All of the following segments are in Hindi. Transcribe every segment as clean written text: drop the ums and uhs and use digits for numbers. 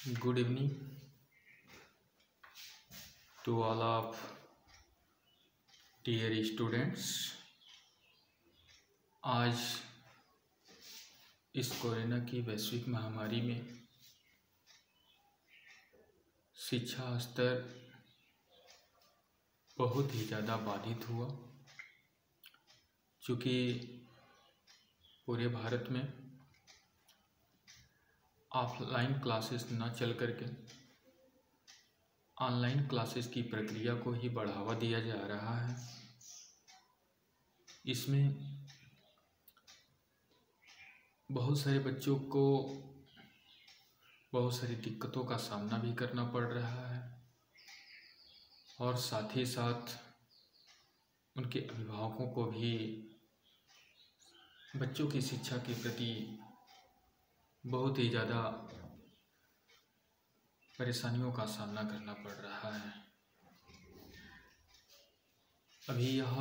Good evening to all of dear students। आज इस कोरोना की वैश्विक महामारी में शिक्षा स्तर बहुत ही ज़्यादा बाधित हुआ, चूँकि पूरे भारत में ऑफलाइन क्लासेस न चल करके ऑनलाइन क्लासेस की प्रक्रिया को ही बढ़ावा दिया जा रहा है। इसमें बहुत सारे बच्चों को बहुत सारी दिक्कतों का सामना भी करना पड़ रहा है और साथ ही साथ उनके अभिभावकों को भी बच्चों की शिक्षा के प्रति बहुत ही ज़्यादा परेशानियों का सामना करना पड़ रहा है। अभी यह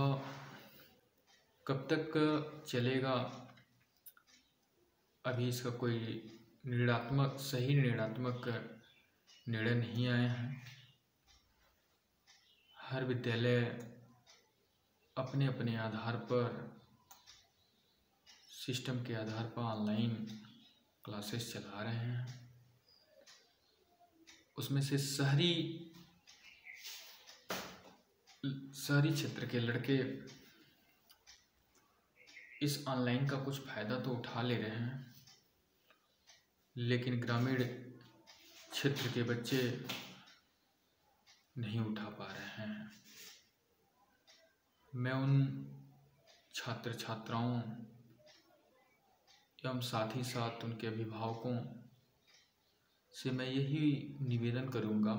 कब तक चलेगा, अभी इसका कोई सही निर्णयात्मक निर्णय नहीं आए हैं। हर विद्यालय अपने अपने आधार पर, सिस्टम के आधार पर ऑनलाइन क्लासेस चला रहे हैं। उसमें से शहरी क्षेत्र के लड़के इस ऑनलाइन का कुछ फ़ायदा तो उठा ले रहे हैं, लेकिन ग्रामीण क्षेत्र के बच्चे नहीं उठा पा रहे हैं। मैं उन छात्र छात्राओं एवं साथ ही साथ उनके अभिभावकों से मैं यही निवेदन करूंगा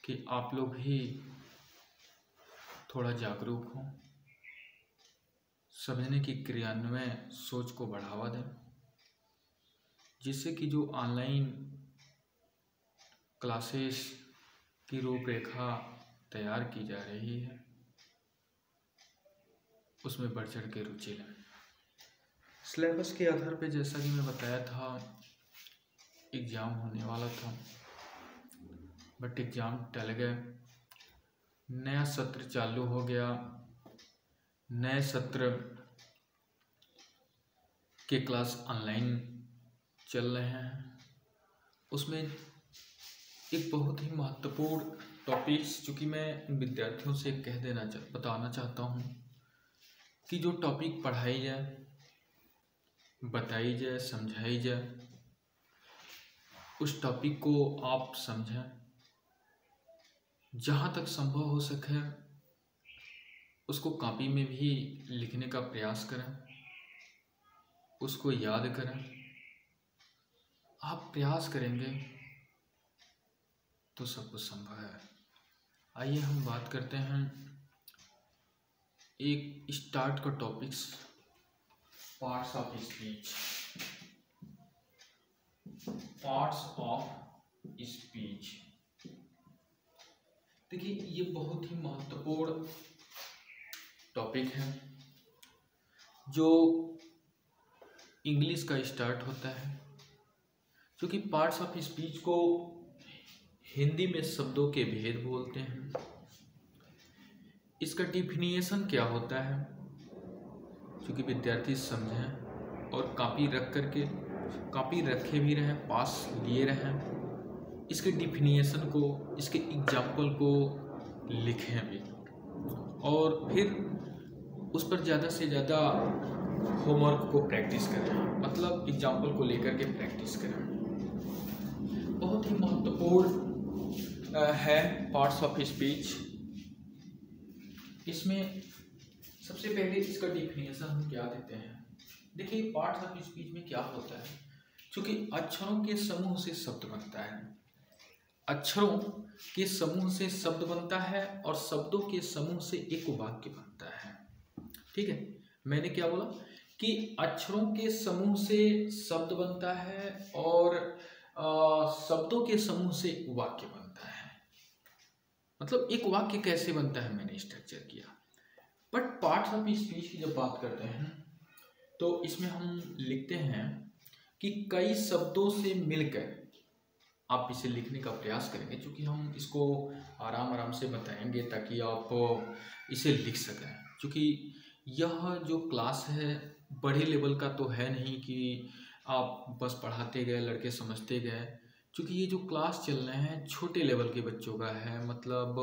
कि आप लोग भी थोड़ा जागरूक हों, समझने की क्रियान्वयन सोच को बढ़ावा दें, जिससे कि जो ऑनलाइन क्लासेस की रूपरेखा तैयार की जा रही है उसमें बढ़ चढ़ के रुचि लें। सिलेबस के आधार पर जैसा कि मैं बताया था, एग्ज़ाम होने वाला था बट एग्ज़ाम टल गए। नया सत्र चालू हो गया। नए सत्र के क्लास ऑनलाइन चल रहे हैं। उसमें एक बहुत ही महत्वपूर्ण टॉपिक्स, चूँकि मैं इन विद्यार्थियों से बताना चाहता हूँ कि जो टॉपिक पढ़ाई जाए, बताई जाए, समझाई जाए, उस टॉपिक को आप समझें, जहाँ तक संभव हो सके उसको कॉपी में भी लिखने का प्रयास करें, उसको याद करें। आप प्रयास करेंगे तो सब कुछ संभव है। आइए हम बात करते हैं एक स्टार्ट का topics, parts of speech. Parts of speech, देखिए ये बहुत ही महत्वपूर्ण टॉपिक है जो इंग्लिश का स्टार्ट होता है। क्योंकि पार्ट्स ऑफ स्पीच को हिंदी में शब्दों के भेद बोलते हैं। इसका डिफिनीशन क्या होता है, क्योंकि विद्यार्थी समझें और कॉपी रखे भी रहें, पास लिए रहें, इसके डिफिनीशन को, इसके एग्जाम्पल को लिखें भी, और फिर उस पर ज़्यादा से ज़्यादा होमवर्क को प्रैक्टिस करें, मतलब एग्जाम्पल को लेकर के प्रैक्टिस करें। बहुत ही महत्वपूर्ण है पार्ट्स ऑफ स्पीच। इसमें सबसे पहले इसका डिफिनीशन हम क्या देते हैं। देखिए पार्ट्स ऑफ स्पीच में क्या होता है, क्योंकि अक्षरों के समूह से शब्द बनता है, अक्षरों के समूह से शब्द बनता है और शब्दों के समूह से एक वाक्य बनता है। ठीक है, मैंने क्या बोला कि अक्षरों के समूह से शब्द बनता है और शब्दों के समूह से एक वाक्य बनता है। मतलब एक वाक्य कैसे बनता है मैंने स्ट्रक्चर किया। बट पार्ट्स ऑफ स्पीच की जब बात करते हैं तो इसमें हम लिखते हैं कि कई शब्दों से मिलकर आप इसे लिखने का प्रयास करेंगे, क्योंकि हम इसको आराम आराम से बताएंगे ताकि आप इसे लिख सकें। क्योंकि यह जो क्लास है बड़े लेवल का तो है नहीं कि आप बस पढ़ाते गए, लड़के समझते गए। क्योंकि ये जो क्लास चल रहे हैं छोटे लेवल के बच्चों का है, मतलब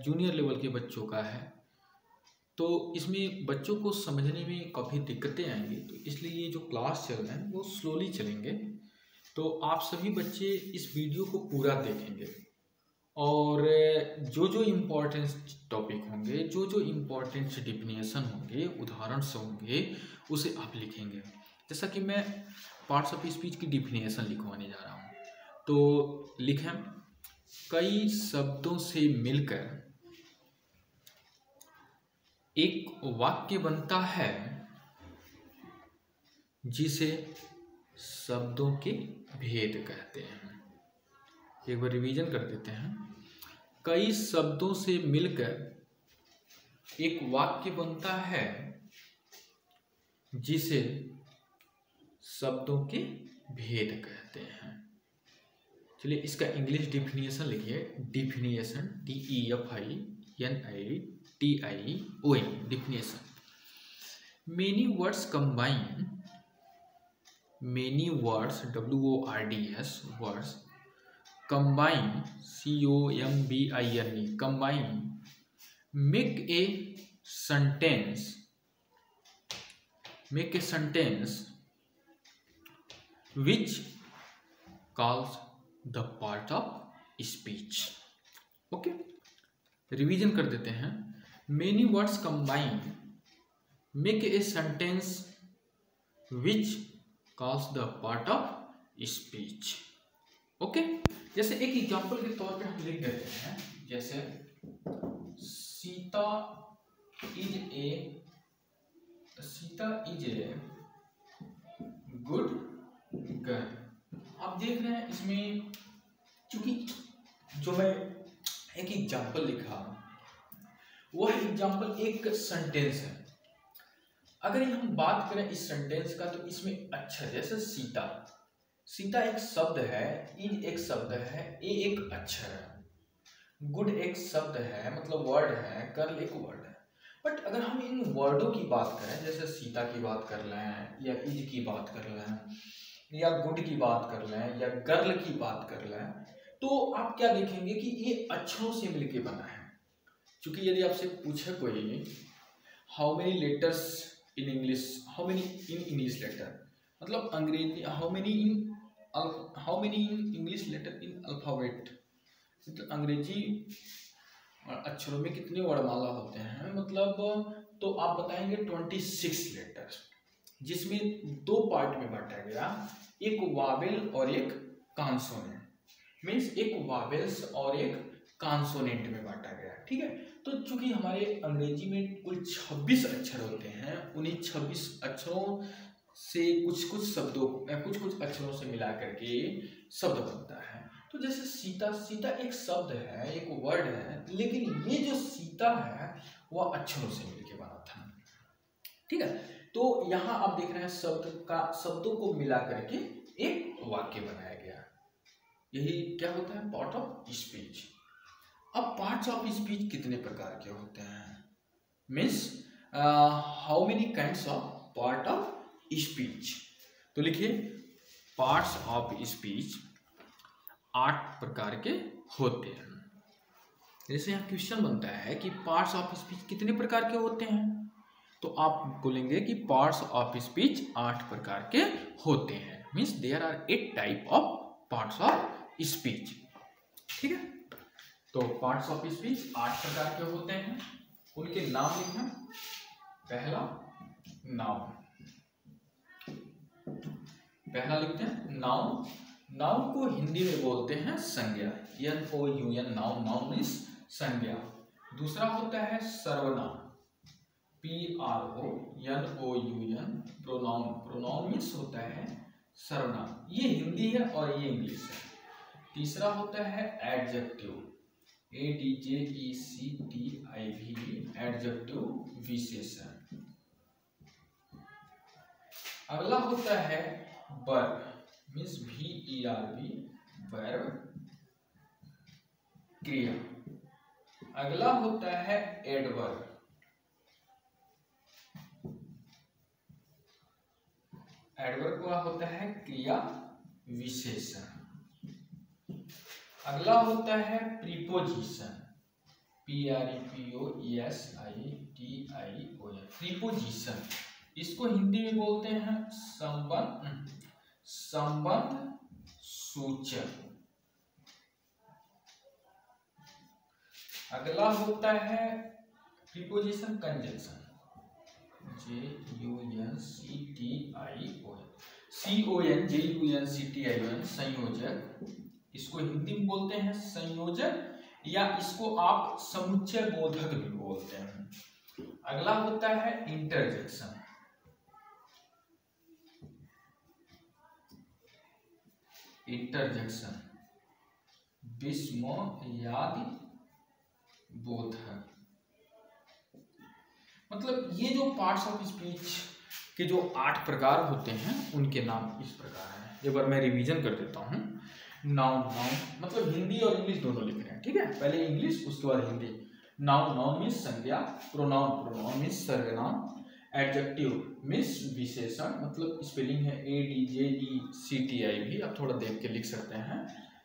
जूनियर लेवल के बच्चों का है, तो इसमें बच्चों को समझने में काफ़ी दिक्कतें आएंगी। तो इसलिए ये जो क्लास चल रहे हैं वो स्लोली चलेंगे। तो आप सभी बच्चे इस वीडियो को पूरा देखेंगे और जो जो इम्पोर्टेंट टॉपिक होंगे, जो जो इम्पोर्टेंट डिफिनेशन होंगे, उदाहरण से होंगे, उसे आप लिखेंगे। जैसा कि मैं पार्ट्स ऑफ स्पीच की डिफिनेशन लिखवाने जा रहा हूँ, तो लिखें, कई शब्दों से मिलकर एक वाक्य बनता है जिसे शब्दों के भेद कहते हैं। एक बार रिवीजन कर देते हैं। कई शब्दों से मिलकर एक वाक्य बनता है जिसे शब्दों के भेद कहते हैं। चलिए इसका इंग्लिश डिफिनेशन लिखिए। Definition DEFINITION definition. Many words combine, many words WORDS words combine COMBINE combine make a sentence which calls the part of speech। Okay, revision कर देते हैं। many words combine make a sentence which calls the part of speech। Okay, जैसे एक एग्जांपल के तौर पे हम लिख देते हैं, जैसे Sita is a good girl. आप देख रहे हैं इसमें, क्योंकि जो मैं एक एग्जांपल लिखा वह एग्जांपल एक सेंटेंस है। अगर हम बात करें इस सेंटेंस का, तो इसमें अक्षर, जैसे सीता एक शब्द है, इज एक शब्द है, ए एक अक्षर है, गुड एक शब्द है मतलब वर्ड है, गर्ल एक वर्ड है। बट अगर हम इन वर्डों की बात करें, जैसे सीता की बात कर लें, या इज की बात कर लें, या गुड की बात कर लें, या गर्ल की बात कर लें, तो आप क्या देखेंगे कि ये अक्षरों से मिलके बना है। क्योंकि यदि आपसे पूछे कोई how many letters in English, how many in English letter, मतलब अंग्रेजी how many in English letter in alphabet, मतलब अंग्रेजी अक्षरों में कितने वर्णमाला होते हैं, मतलब तो आप बताएंगे 26 लेटर, जिसमें दो पार्ट में बांटा गया, एक वावेल और एक कॉन्सोनेंट। मीन्स एक वावेल्स और एक कॉन्सोनेंट में बांटा गया। ठीक है, तो चूंकि हमारे अंग्रेजी में कुल 26 अक्षर होते हैं, उन्हीं 26 अक्षरों से कुछ अक्षरों से मिला करके शब्द बनता है। तो जैसे सीता एक शब्द है, एक वर्ड है, लेकिन ये जो सीता है वह अक्षरों से मिलके बना था। ठीक है, तो यहाँ आप देख रहे हैं शब्दों को मिला करके एक वाक्य बनाया गया। यही क्या होता है, पार्ट ऑफ स्पीच। अब पार्ट्स ऑफ स्पीच कितने प्रकार के होते हैं, means how many kinds of part of speech. तो लिखिए, पार्ट्स ऑफ स्पीच 8 प्रकार के होते हैं। जैसे यहाँ क्वेश्चन बनता है कि पार्ट्स ऑफ स्पीच कितने प्रकार के होते हैं, तो आप बोलेंगे कि पार्ट्स ऑफ स्पीच 8 प्रकार के होते हैं। Means there are 8 type of parts of speech. ठीक है, तो पार्ट्स ऑफ स्पीच 8 प्रकार के होते हैं। उनके नाम लिखें। पहला लिखते हैं नाउन। नाउन को हिंदी में बोलते हैं संज्ञा, NOUN, नाउन मीन्स संज्ञा। दूसरा होता है सर्वनाम, PRONOUN, प्रोनाउन मीन्स होता है सर्वनाम। ये हिंदी है और ये इंग्लिश है। तीसरा होता है एडजेक्टिव, ADJECTIV, एडजेक्टिव विशेषण। अगला होता है वर्ब मीन्स VERB वर्ब क्रिया। अगला होता है एडवर्ब। एडवर्ब का होता है क्रिया विशेषण। अगला होता है प्रीपोजिशन। PREPOSITION preposition. इसको हिंदी में बोलते हैं संबंध सूचक। अगला होता है प्रीपोजिशन कंजंक्शन। JUNCTION संयोजक। इसको हिंदी में बोलते हैं संयोजक या इसको आप समुच्चय बोधक भी बोलते हैं। अगला होता है इंटरजेक्शन। इंटरजेक्शन विस्मयादि बोधक। मतलब ये जो पार्ट्स ऑफ स्पीच के जो 8 प्रकार होते हैं उनके नाम इस प्रकार हैं। एक बार मैं रिवीजन कर देता हूँ। नाउन मतलब हिंदी और इंग्लिश दोनों लिख रहे हैं, ठीक है। पहले इंग्लिश उसके बाद हिंदी। नाउन मीन्स संज्ञा, प्रोनाउन मीन्स सर्वनाम, एडजेक्टिव मीन्स विशेषण, मतलब स्पेलिंग है ADJECTI भी आप थोड़ा देख के लिख सकते हैं।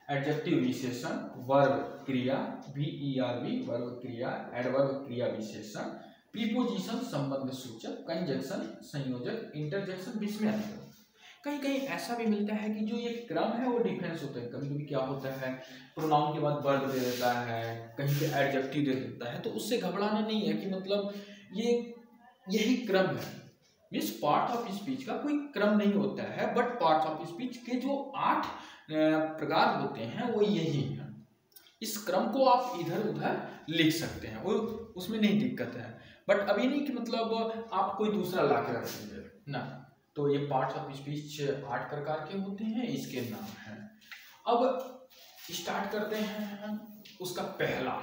एडजेक्टिव विशेषण, वर्ब क्रिया VERB वर्ब क्रिया, एडवर्ब क्रिया विशेषण, प्रीपोजिशन संबंध सूचक, कंजंक्शन संयोजक, इंटरजेक्शन विस्मयादिबोधक। कहीं कहीं ऐसा भी मिलता है कि जो ये क्रम है वो डिफरेंस होता है। कभी कभी क्या होता है प्रोनाउन के बाद वर्ब दे देता है, कहीं पे एडजेक्टिव दे देता है, तो उससे घबराना नहीं है कि मतलब ये यही क्रम है। मीन्स पार्ट ऑफ स्पीच का कोई क्रम नहीं होता है, बट पार्ट ऑफ स्पीच के जो 8 प्रकार होते हैं वो यही है। इस क्रम को आप इधर उधर लिख सकते हैं, वो उसमें नहीं दिक्कत है। बट अभी नहीं कि मतलब आप कोई दूसरा ला के रख देंगे ना। तो ये पार्ट्स ऑफ स्पीच 8 प्रकार के होते हैं, इसके नाम हैं। अब स्टार्ट करते हैं उसका पहला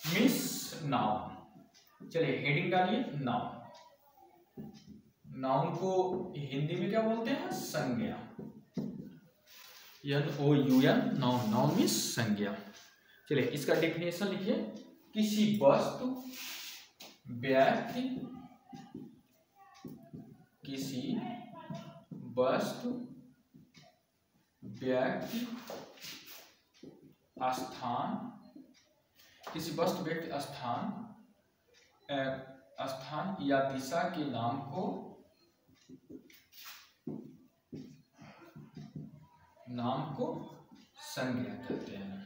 मीन्स नाउन। चलिए हेडिंग डालिए नाउन। नाउन को हिंदी में क्या बोलते हैं संज्ञा। NOUN नाउन मीन्स संज्ञा। चलिए इसका डेफिनेशन लिखिए। किसी वस्तु व्यक्ति, किसी वस्तु व्यक्ति स्थान, किसी वस्तु व्यक्ति स्थान या दिशा के नाम को संज्ञा कहते हैं,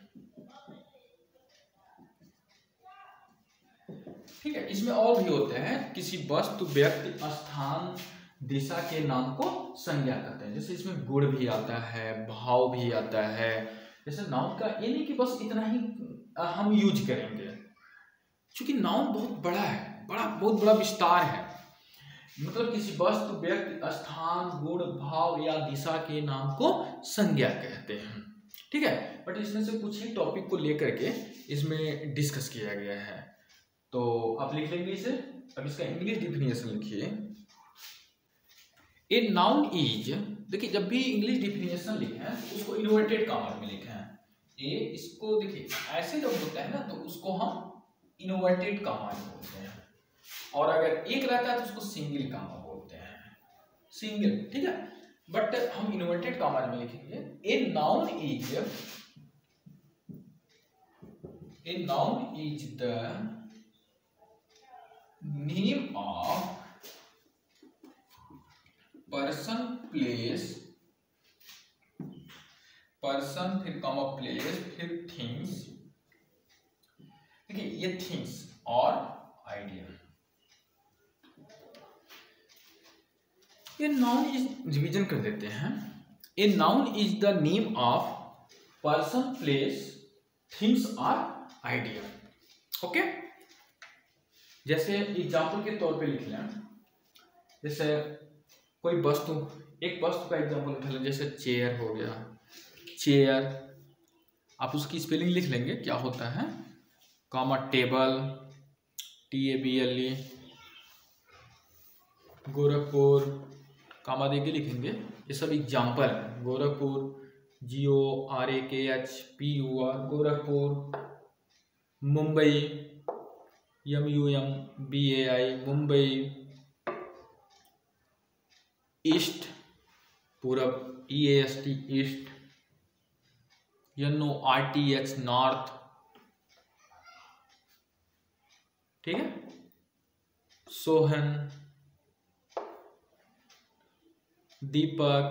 ठीक है। इसमें और भी होते हैं, किसी वस्तु व्यक्ति स्थान दिशा के नाम को संज्ञा कहते हैं। जैसे इसमें गुण भी आता है, भाव भी आता है। जैसे नाउन का ये नहीं कि बस इतना ही हम यूज करेंगे, क्योंकि नाउन बहुत बड़ा है, बहुत बड़ा विस्तार है। मतलब किसी वस्तु व्यक्ति स्थान गुण भाव या दिशा के नाम को संज्ञा कहते हैं, ठीक है। बट इसमें से कुछ ही टॉपिक को लेकर के इसमें डिस्कस किया गया है, तो आप लिख लेंगे इसे। अब इसका इंग्लिश डिफिनेशन लिखिए। ए नाउन इज, देखिए जब भी इंग्लिश डिफिनेशन लिखे हैं तो उसको इन्वर्टेड कॉमा में लिखे हैं। ए इसको देखिए ऐसे जब होता है ना तो उसको हम इन्वर्टेड कॉमा में बोलते हैं, और अगर एक रहता है तो उसको सिंगल कॉमा बोलते हैं, सिंगल, ठीक है। बट हम इन्वर्टेड कॉमा में लिखेंगे। A noun is the name of person फिर कॉमा प्लेस फिर थिंग्स, देखिए ये थिंग्स और आइडिया। ये नाउन इज रिवीजन कर देते हैं। A noun is the name of person place things और आइडिया, ओके। जैसे एग्जाम्पल के तौर पे लिख लें, जैसे कोई वस्तु, एक वस्तु का एग्जाम्पल उठा लें, जैसे चेयर हो गया। चेयर आप उसकी स्पेलिंग लिख लेंगे, क्या होता है कॉमा टेबल TABLE, गोरखपुर कामा देके लिखेंगे। ये सब एग्जाम्पल है। Gorakhpur, GORAKHPUR Gorakhpur, Mumbai, MUMBAI Mumbai, east पूरब, EAST ईस्ट, NORTH नॉर्थ, ठीक है। सोहन, दीपक,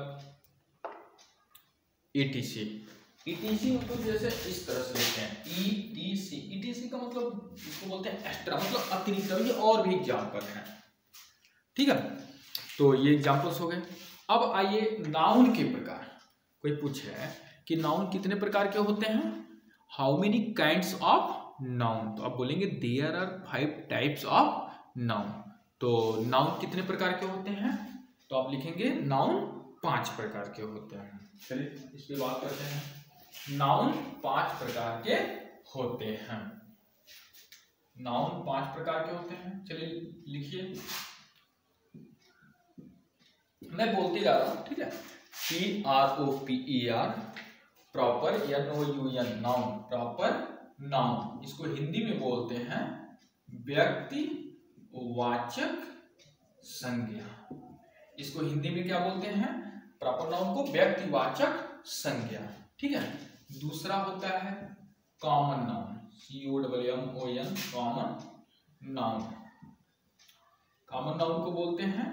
ETC मतलब जैसे इस तरह से लिखते हैं ETC का मतलब इसको बोलते हैं एक्स्ट्रा, मतलब अतिरिक्त, ये और भी एग्जाम्पल हैं, ठीक है। तो ये एग्जाम्पल्स हो गए। अब आइए नाउन के प्रकार। कोई पूछे कि नाउन कितने प्रकार के होते हैं, how many kinds of noun, तो आप बोलेंगे there are 5 types of noun. तो नाउन कितने प्रकार के होते हैं, तो आप लिखेंगे नाउन 5 प्रकार के होते हैं। चलिए इस पे बात करते हैं। नाउन 5 प्रकार के होते हैं। नाउन 5 प्रकार के होते हैं। चलिए लिखिए, मैं बोलते जा रहा हूं, ठीक है। PROPER proper, NOUN noun, proper noun. इसको हिंदी में बोलते हैं व्यक्तिवाचक संज्ञा। इसको हिंदी में क्या बोलते हैं, प्रॉपर नाउन को व्यक्तिवाचक संज्ञा, ठीक है। दूसरा होता है common noun, COMMON common noun. Common noun को बोलते हैं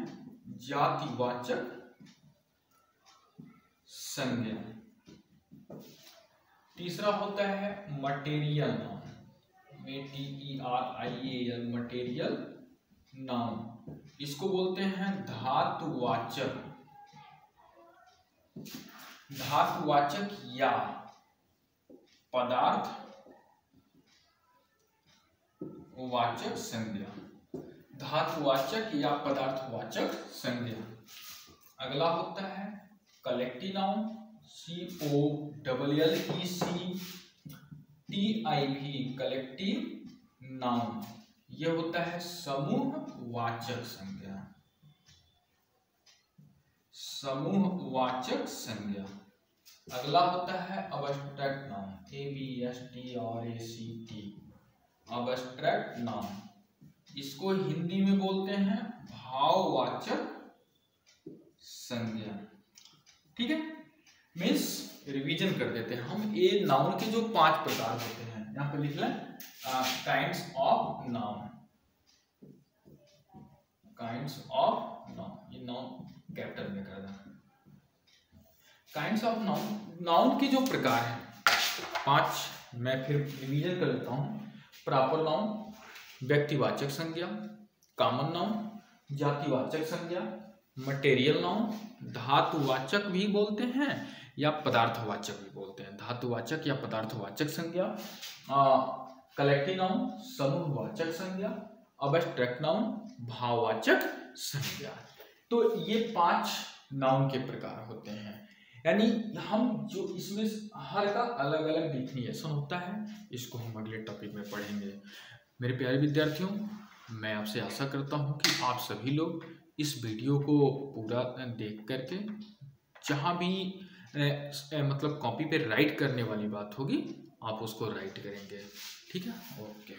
जातिवाचक संज्ञा। तीसरा होता है material noun, METERIAL material noun. इसको बोलते हैं धातुवाचक या पदार्थवाचक संज्ञा, धातुवाचक या पदार्थवाचक संज्ञा। अगला होता है collective noun, COLLECTIV collective noun. यह होता है समूहवाचक संज्ञा, समूहवाचक संज्ञा। अगला होता है abstract noun, ABSTRACT abstract noun. इसको हिंदी में बोलते हैं भाववाचक संज्ञा, ठीक है। मीन्स रिवीजन कर देते हैं हम। ये नाउन के जो 5 प्रकार होते हैं, यहाँ पे लिख लें kinds of noun, kinds of noun, ये नाउन कैपिटल में कर दें। काइंड्स ऑफ नाउन, नाउन के जो प्रकार हैं 5, मैं फिर रिवीजन कर लेता हूँ। प्रॉपर नाउन व्यक्तिवाचक संज्ञा, कॉमन नाउन जातिवाचक संज्ञा, मटेरियल नाउन धातुवाचक भी बोलते हैं या पदार्थवाचक भी बोलते हैं, धातुवाचक या पदार्थवाचक संज्ञा। कलेक्टिव नाउन समूहवाचक संज्ञा, अबस्ट्रैक्ट नाउन भाववाचक संज्ञा। तो ये 5 नाउन के प्रकार होते हैं। यानी हम जो इसमें हर का अलग अलग डिफिनेशन होता है, इसको हम अगले टॉपिक में पढ़ेंगे। मेरे प्यारे विद्यार्थियों, मैं आपसे आशा करता हूँ कि आप सभी लोग इस वीडियो को पूरा देख करके जहाँ भी मतलब कॉपी पे राइट करने वाली बात होगी आप उसको राइट करेंगे, ठीक है। ओके।